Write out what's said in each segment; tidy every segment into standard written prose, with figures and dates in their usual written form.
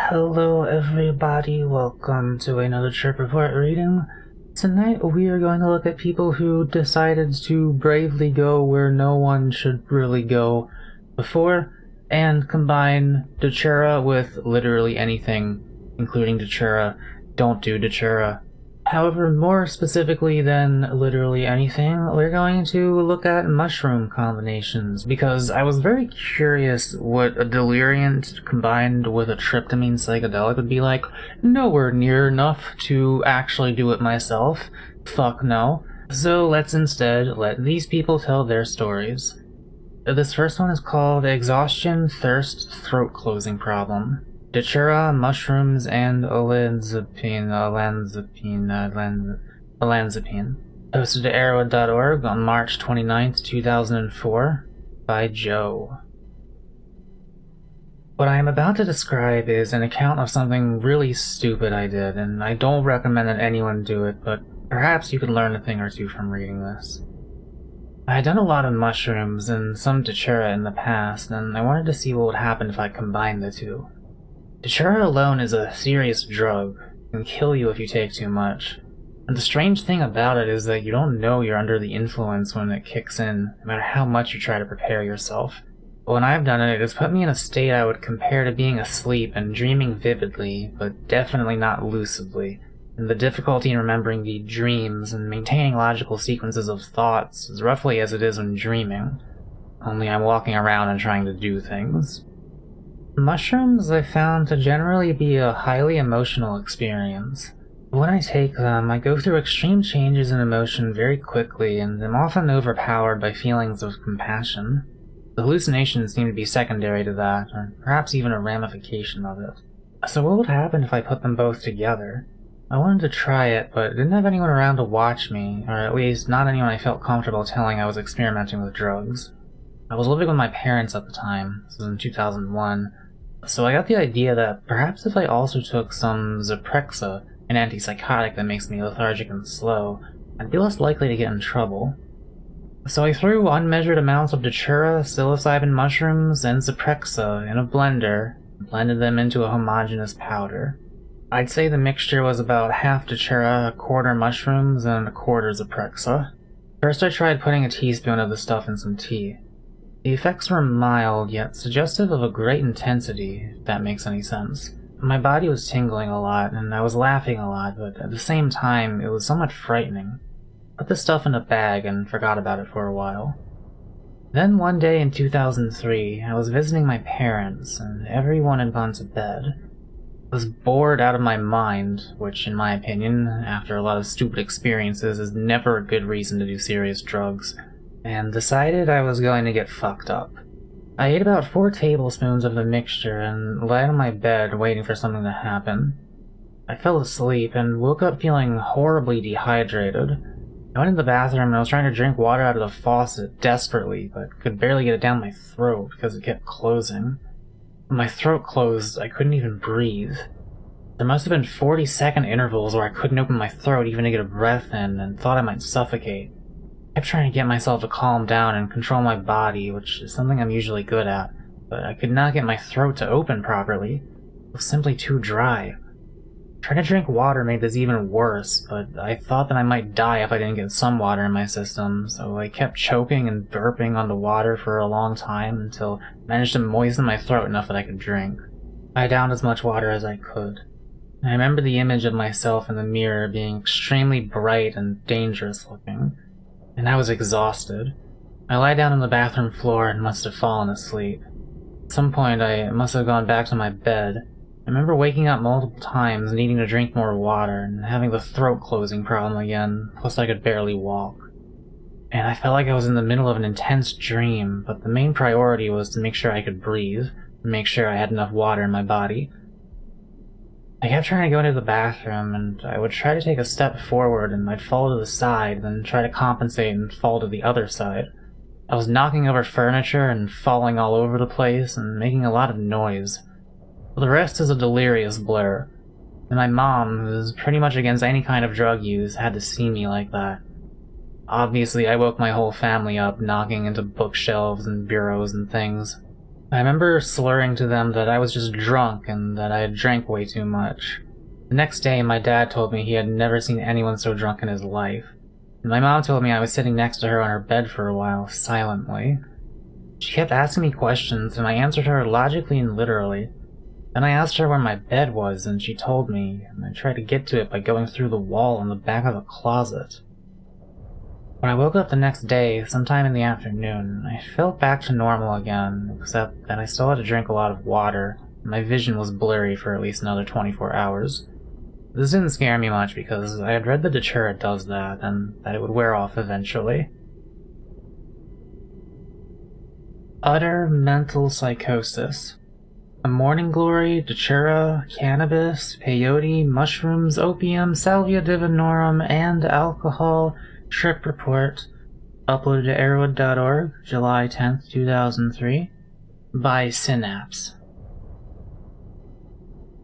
Hello everybody, welcome to another trip report reading. Tonight we are going to look at people who decided to bravely go where no one should really go before, and combine Datura with literally anything, including Datura. Don't do Datura. However, more specifically than literally anything, we're going to look at mushroom combinations, because I was very curious what a deliriant combined with a tryptamine psychedelic would be like. Nowhere near enough to actually do it myself. Fuck no. So let's instead let these people tell their stories. This first one is called Exhaustion, Thirst, Throat Closing Problem. Datura, mushrooms, and olanzapine. Posted to arrowhead.org on March 29th, 2004, by Joe. What I am about to describe is an account of something really stupid I did, and I don't recommend that anyone do it, but perhaps you could learn a thing or two from reading this. I had done a lot of mushrooms and some Datura in the past, and I wanted to see what would happen if I combined the two. Datura alone is a serious drug. It can kill you if you take too much. And the strange thing about it is that you don't know you're under the influence when it kicks in, no matter how much you try to prepare yourself. But when I've done it, it has put me in a state I would compare to being asleep and dreaming vividly, but definitely not lucidly. And the difficulty in remembering the dreams and maintaining logical sequences of thoughts is roughly as it is when dreaming. Only I'm walking around and trying to do things. Mushrooms I found to generally be a highly emotional experience. When I take them, I go through extreme changes in emotion very quickly and am often overpowered by feelings of compassion. The hallucinations seem to be secondary to that, or perhaps even a ramification of it. So what would happen if I put them both together? I wanted to try it, but didn't have anyone around to watch me, or at least not anyone I felt comfortable telling I was experimenting with drugs. I was living with my parents at the time, this was in 2001, so I got the idea that perhaps if I also took some Zyprexa, an antipsychotic that makes me lethargic and slow, I'd be less likely to get in trouble. So I threw unmeasured amounts of Datura, psilocybin mushrooms, and Zyprexa in a blender, and blended them into a homogeneous powder. I'd say the mixture was about half Datura, a quarter mushrooms, and a quarter Zyprexa. First I tried putting a teaspoon of the stuff in some tea. The effects were mild, yet suggestive of a great intensity, if that makes any sense. My body was tingling a lot, and I was laughing a lot, but at the same time, it was somewhat frightening. I put the stuff in a bag and forgot about it for a while. Then one day in 2003, I was visiting my parents, and everyone had gone to bed. I was bored out of my mind, which, in my opinion, after a lot of stupid experiences, is never a good reason to do serious drugs, and decided I was going to get fucked up. I ate about 4 tablespoons of the mixture and lay on my bed waiting for something to happen. I fell asleep and woke up feeling horribly dehydrated. I went to the bathroom and I was trying to drink water out of the faucet desperately, but could barely get it down my throat because it kept closing. When my throat closed, I couldn't even breathe. There must have been 40-second intervals where I couldn't open my throat even to get a breath in and thought I might suffocate. I kept trying to get myself to calm down and control my body, which is something I'm usually good at, but I could not get my throat to open properly. It was simply too dry. Trying to drink water made this even worse, but I thought that I might die if I didn't get some water in my system, so I kept choking and burping on the water for a long time until I managed to moisten my throat enough that I could drink. I downed as much water as I could. I remember the image of myself in the mirror being extremely bright and dangerous looking. And I was exhausted. I lay down on the bathroom floor and must have fallen asleep. At some point, I must have gone back to my bed. I remember waking up multiple times, needing to drink more water, and having the throat closing problem again, plus I could barely walk. And I felt like I was in the middle of an intense dream, but the main priority was to make sure I could breathe, and make sure I had enough water in my body. I kept trying to go into the bathroom, and I would try to take a step forward and I'd fall to the side, then try to compensate and fall to the other side. I was knocking over furniture and falling all over the place and making a lot of noise. But the rest is a delirious blur. And my mom, who is pretty much against any kind of drug use, had to see me like that. Obviously, I woke my whole family up, knocking into bookshelves and bureaus and things. I remember slurring to them that I was just drunk and that I had drank way too much. The next day, my dad told me he had never seen anyone so drunk in his life. And my mom told me I was sitting next to her on her bed for a while, silently. She kept asking me questions, and I answered her logically and literally. Then I asked her where my bed was, and she told me, and I tried to get to it by going through the wall in the back of the closet. When I woke up the next day, sometime in the afternoon, I felt back to normal again, except that I still had to drink a lot of water, and my vision was blurry for at least another 24 hours. This didn't scare me much because I had read that Datura does that, and that it would wear off eventually. Utter mental psychosis. A morning glory, Datura, cannabis, peyote, mushrooms, opium, salvia divinorum, and alcohol. Trip report. Uploaded to arrowwood.org, July 10th, 2003. By Synapse.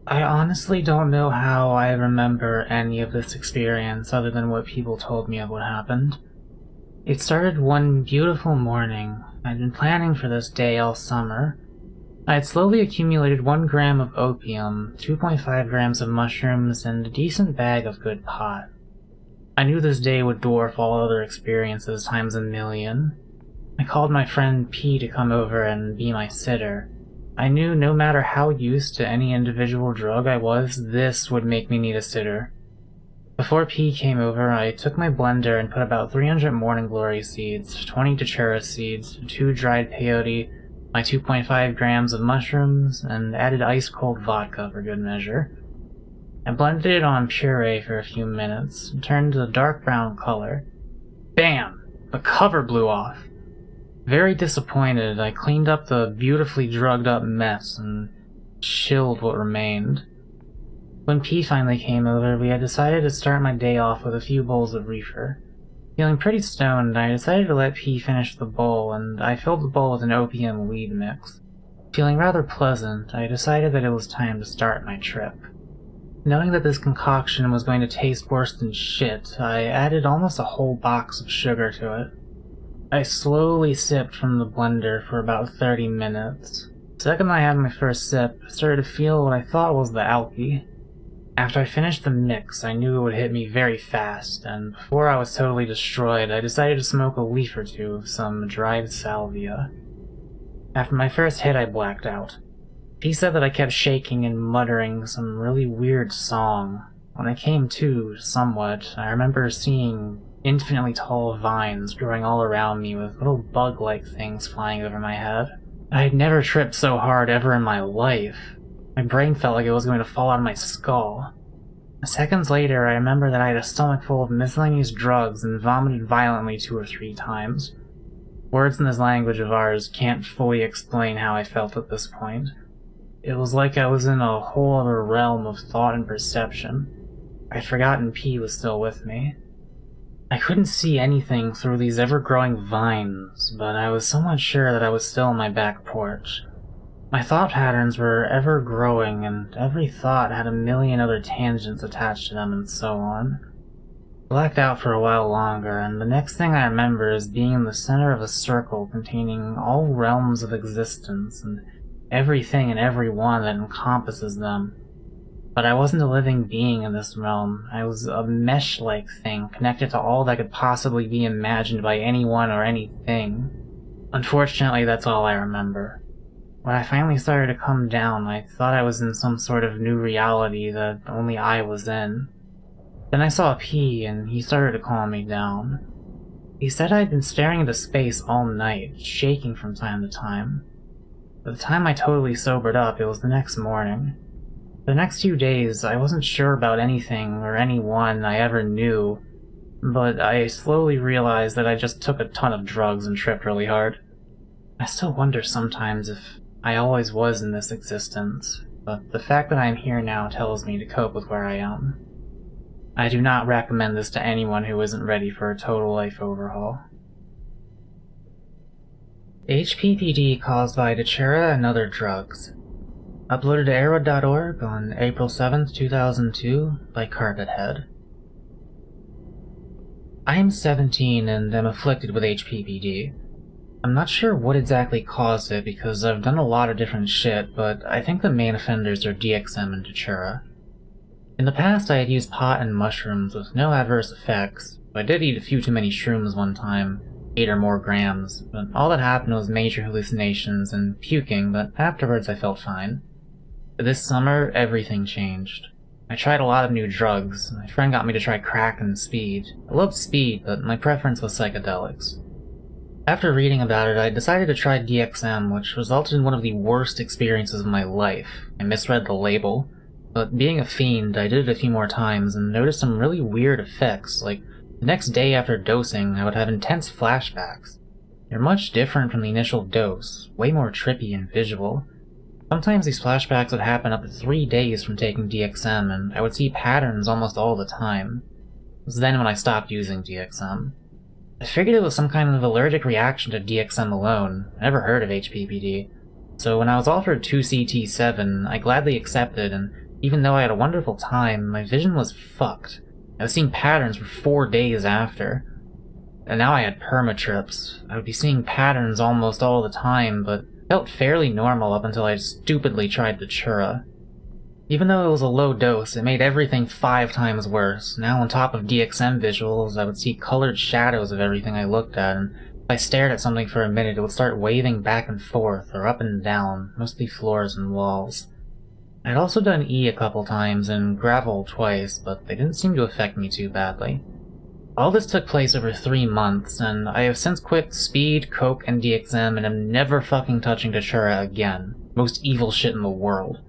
I honestly don't know how I remember any of this experience other than what people told me of what happened. It started one beautiful morning. I'd been planning for this day all summer. I had slowly accumulated 1 gram of opium, 2.5 grams of mushrooms, and a decent bag of good pot. I knew this day would dwarf all other experiences times a million. I called my friend P to come over and be my sitter. I knew no matter how used to any individual drug I was, this would make me need a sitter. Before P came over, I took my blender and put about 300 Morning Glory seeds, 20 Datura seeds, 2 dried peyote, my 2.5 grams of mushrooms, and added ice-cold vodka for good measure. I blended it on puree for a few minutes, and turned to a dark brown color. Bam! The cover blew off. Very disappointed, I cleaned up the beautifully drugged up mess and chilled what remained. When P finally came over, we had decided to start my day off with a few bowls of reefer. Feeling pretty stoned, I decided to let P finish the bowl, and I filled the bowl with an opium weed mix. Feeling rather pleasant, I decided that it was time to start my trip. Knowing that this concoction was going to taste worse than shit, I added almost a whole box of sugar to it. I slowly sipped from the blender for about 30 minutes. The second I had my first sip, I started to feel what I thought was the alky. After I finished the mix, I knew it would hit me very fast, and before I was totally destroyed, I decided to smoke a leaf or two of some dried salvia. After my first hit, I blacked out. He said that I kept shaking and muttering some really weird song. When I came to, somewhat, I remember seeing infinitely tall vines growing all around me with little bug-like things flying over my head. I had never tripped so hard ever in my life. My brain felt like it was going to fall out of my skull. Seconds later, I remember that I had a stomach full of miscellaneous drugs and vomited violently 2 or 3 times. Words in this language of ours can't fully explain how I felt at this point. It was like I was in a whole other realm of thought and perception. I'd forgotten P was still with me. I couldn't see anything through these ever-growing vines, but I was somewhat sure that I was still on my back porch. My thought patterns were ever-growing, and every thought had a million other tangents attached to them and so on. I blacked out for a while longer, and the next thing I remember is being in the center of a circle containing all realms of existence and everything and everyone that encompasses them. But I wasn't a living being in this realm. I was a mesh-like thing connected to all that could possibly be imagined by anyone or anything. Unfortunately, that's all I remember. When I finally started to come down, I thought I was in some sort of new reality that only I was in. Then I saw P, and he started to calm me down. He said I'd been staring into space all night, shaking from time to time. By the time I totally sobered up, it was the next morning. For the next few days, I wasn't sure about anything or anyone I ever knew, but I slowly realized that I just took a ton of drugs and tripped really hard. I still wonder sometimes if I always was in this existence, but the fact that I'm here now tells me to cope with where I am. I do not recommend this to anyone who isn't ready for a total life overhaul. HPPD caused by Datura and other drugs. Uploaded to arrowwood.org on April 7th, 2002 by Carpethead. I am 17 and am afflicted with HPPD. I'm not sure what exactly caused it because I've done a lot of different shit, but I think the main offenders are DXM and Datura. In the past I had used pot and mushrooms with no adverse effects, but I did eat a few too many shrooms one time, 8 or more grams, but all that happened was major hallucinations and puking, but afterwards I felt fine. This summer, everything changed. I tried a lot of new drugs. My friend got me to try crack and speed. I loved speed, but my preference was psychedelics. After reading about it, I decided to try DXM, which resulted in one of the worst experiences of my life. I misread the label, but being a fiend, I did it a few more times and noticed some really weird effects, like the next day after dosing, I would have intense flashbacks. They're much different from the initial dose, way more trippy and visual. Sometimes these flashbacks would happen up to 3 days from taking DXM, and I would see patterns almost all the time. It was then when I stopped using DXM. I figured it was some kind of allergic reaction to DXM alone. I never heard of HPPD. So when I was offered 2CT7, I gladly accepted, and even though I had a wonderful time, my vision was fucked. I was seeing patterns for 4 days after. And now I had permatrips. I would be seeing patterns almost all the time, but felt fairly normal up until I stupidly tried Datura. Even though it was a low dose, it made everything 5 times worse. Now on top of DXM visuals, I would see colored shadows of everything I looked at, and if I stared at something for a minute, it would start waving back and forth, or up and down, mostly floors and walls. I'd also done E a couple times, and gravel twice, but they didn't seem to affect me too badly. All this took place over 3 months, and I have since quit speed, coke, and DXM, and am never fucking touching Datura again. Most evil shit in the world.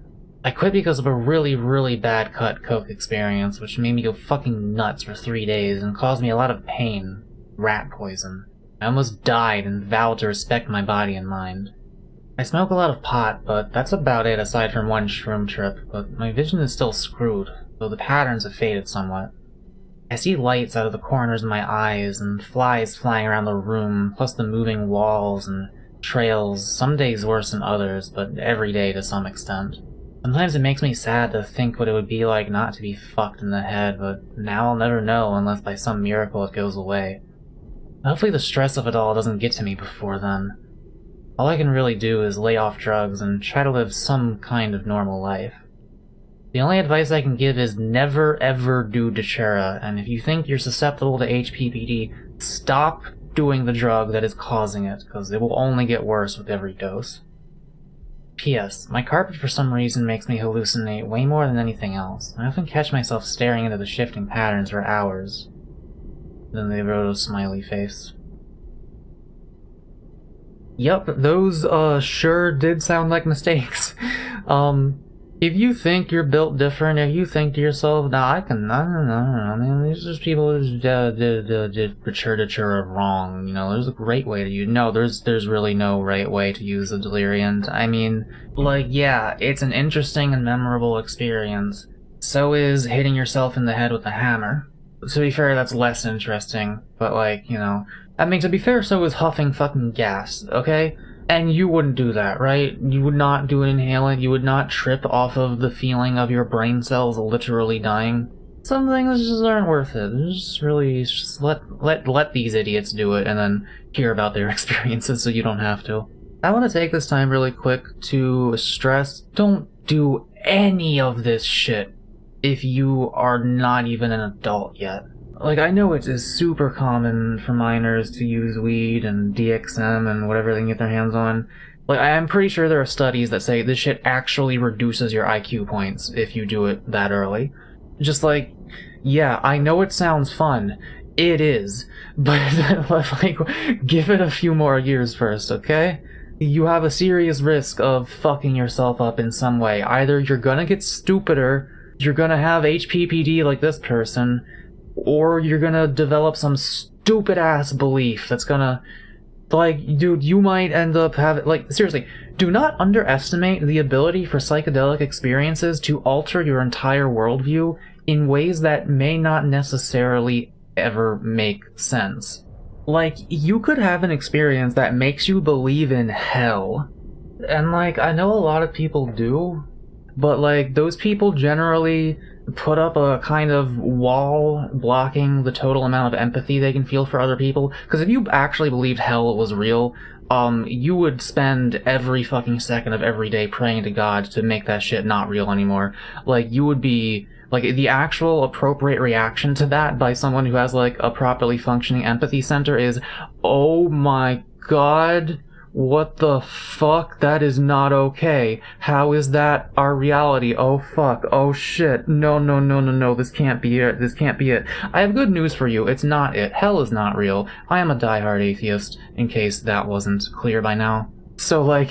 I quit because of a really, really bad cut coke experience, which made me go fucking nuts for 3 days and caused me a lot of pain. Rat poison. I almost died and vowed to respect my body and mind. I smoke a lot of pot, but that's about it aside from one shroom trip, but my vision is still screwed, though the patterns have faded somewhat. I see lights out of the corners of my eyes, and flies flying around the room, plus the moving walls and trails, some days worse than others, but every day to some extent. Sometimes it makes me sad to think what it would be like not to be fucked in the head, but now I'll never know unless by some miracle it goes away. Hopefully the stress of it all doesn't get to me before then. All I can really do is lay off drugs and try to live some kind of normal life. The only advice I can give is never ever do Datura, and if you think you're susceptible to HPPD, stop doing the drug that is causing it, because it will only get worse with every dose. P.S. My carpet for some reason makes me hallucinate way more than anything else. I often catch myself staring into the shifting patterns for hours. Then they wrote a smiley face. Yup, those sure did sound like mistakes. If you think you're built different, if you think to yourself, nah, I don't know, I mean, these are people who did Datura wrong, you know, there's a great way to use, no, there's really no right way to use a deliriant. I mean, like, yeah, it's an interesting and memorable experience. So is hitting yourself in the head with a hammer. To be fair, that's less interesting, but like, you know, I mean, to be fair, so is huffing fucking gas, okay? And you wouldn't do that, right? You would not do an inhalant, you would not trip off of the feeling of your brain cells literally dying. Some things just aren't worth it. Just let these idiots do it and then hear about their experiences so you don't have to. I want to take this time really quick to stress, don't do any of this shit if you are not even an adult yet. Like, I know it is super common for minors to use weed and DXM and whatever they can get their hands on. Like, I'm pretty sure there are studies that say this shit actually reduces your IQ points if you do it that early. Just like, yeah, I know it sounds fun. It is. But, like, give it a few more years first, okay? You have a serious risk of fucking yourself up in some way. Either you're gonna get stupider, you're gonna have HPPD like this person, or you're gonna develop some stupid-ass belief that's gonna... Like, dude, you might end up having... Like, seriously, do not underestimate the ability for psychedelic experiences to alter your entire worldview in ways that may not necessarily ever make sense. Like, you could have an experience that makes you believe in hell. And, like, I know a lot of people do, but, like, those people generally put up a kind of wall blocking the total amount of empathy they can feel for other people. Because if you actually believed hell was real, you would spend every fucking second of every day praying to God to make that shit not real anymore. Like, you would be... Like, the actual appropriate reaction to that by someone who has, like, a properly functioning empathy center is, oh my god, what the fuck? That is not okay. How is that our reality? Oh fuck, oh shit, no, this can't be it, this can't be it. I have good news for you, it's not it. Hell is not real. I am a diehard atheist, in case that wasn't clear by now. So, like,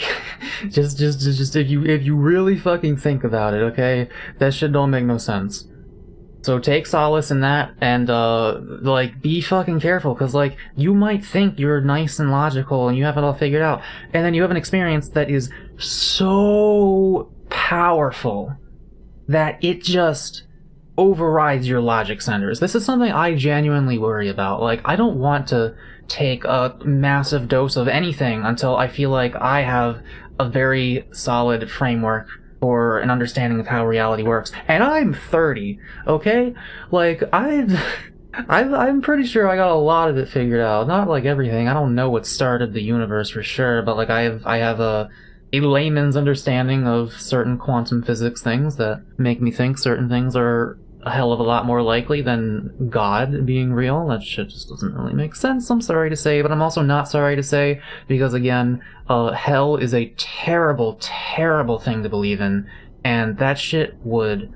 just if you really fucking think about it, okay? That shit don't make no sense. So take solace in that, and, like, be fucking careful, because, like, you might think you're nice and logical and you have it all figured out, and then you have an experience that is so powerful that it just overrides your logic centers. This is something I genuinely worry about. Like, I don't want to take a massive dose of anything until I feel like I have a very solid framework for an understanding of how reality works. And I'm 30, okay? Like, I'm pretty sure I got a lot of it figured out. Not like everything. I don't know what started the universe for sure, but like I have a layman's understanding of certain quantum physics things that make me think certain things are a hell of a lot more likely than God being real. That shit just doesn't really make sense, I'm sorry to say, but I'm also not sorry to say, because again, hell is a terrible, terrible thing to believe in, and that shit would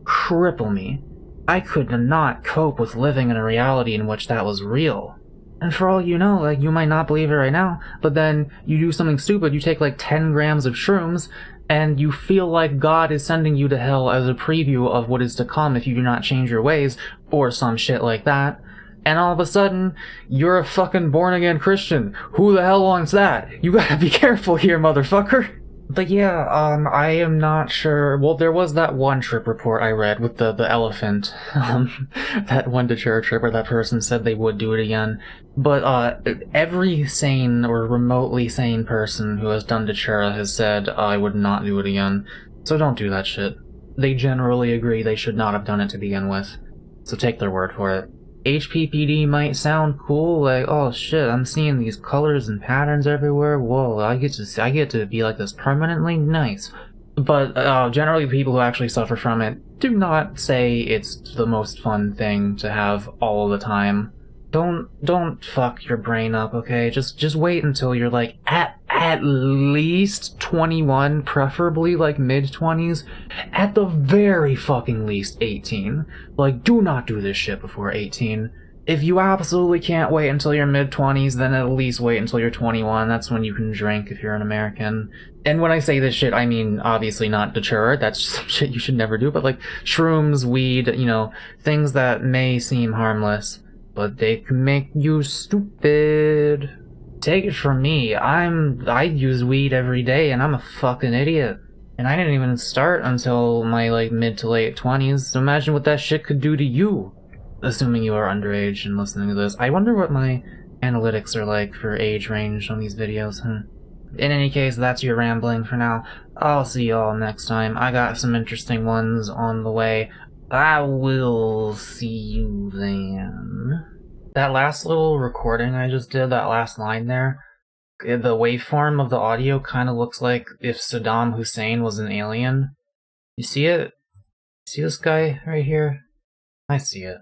cripple me. I could not cope with living in a reality in which that was real. And for all you know, like, you might not believe it right now, but then you do something stupid, you take like 10 grams of shrooms, and you feel like God is sending you to hell as a preview of what is to come if you do not change your ways, or some shit like that. And all of a sudden, you're a fucking born-again Christian. Who the hell wants that? You gotta be careful here, motherfucker. But yeah, I am not sure. Well, there was that one trip report I read with the elephant. That one Datura trip where that person said they would do it again. But, every sane or remotely sane person who has done Datura has said, I would not do it again. So don't do that shit. They generally agree they should not have done it to begin with. So take their word for it. HPPD might sound cool, like, oh shit, I'm seeing these colors and patterns everywhere, whoa, I get to be like this permanently, nice. But, generally people who actually suffer from it do not say it's the most fun thing to have all the time. Don't fuck your brain up, okay? Just wait until you're like at least 21, preferably like mid-20s, at the very fucking least 18. Like, do not do this shit before 18. If you absolutely can't wait until you're mid-20s, then at least wait until you're 21. That's when you can drink if you're an American. And when I say this shit, I mean obviously not Datura, that's just some shit you should never do, but like shrooms, weed, you know, things that may seem harmless, but they can make you stupid. Take it from me, I use weed every day and I'm a fucking idiot. And I didn't even start until my like mid to late 20s, so imagine what that shit could do to you. Assuming you are underage and listening to this. I wonder what my analytics are like for age range on these videos. In any case, that's your rambling for now. I'll see y'all next time. I got some interesting ones on the way. I will see you then. That last little recording I just did, that last line there, the waveform of the audio kind of looks like if Saddam Hussein was an alien. You see it? See this guy right here? I see it.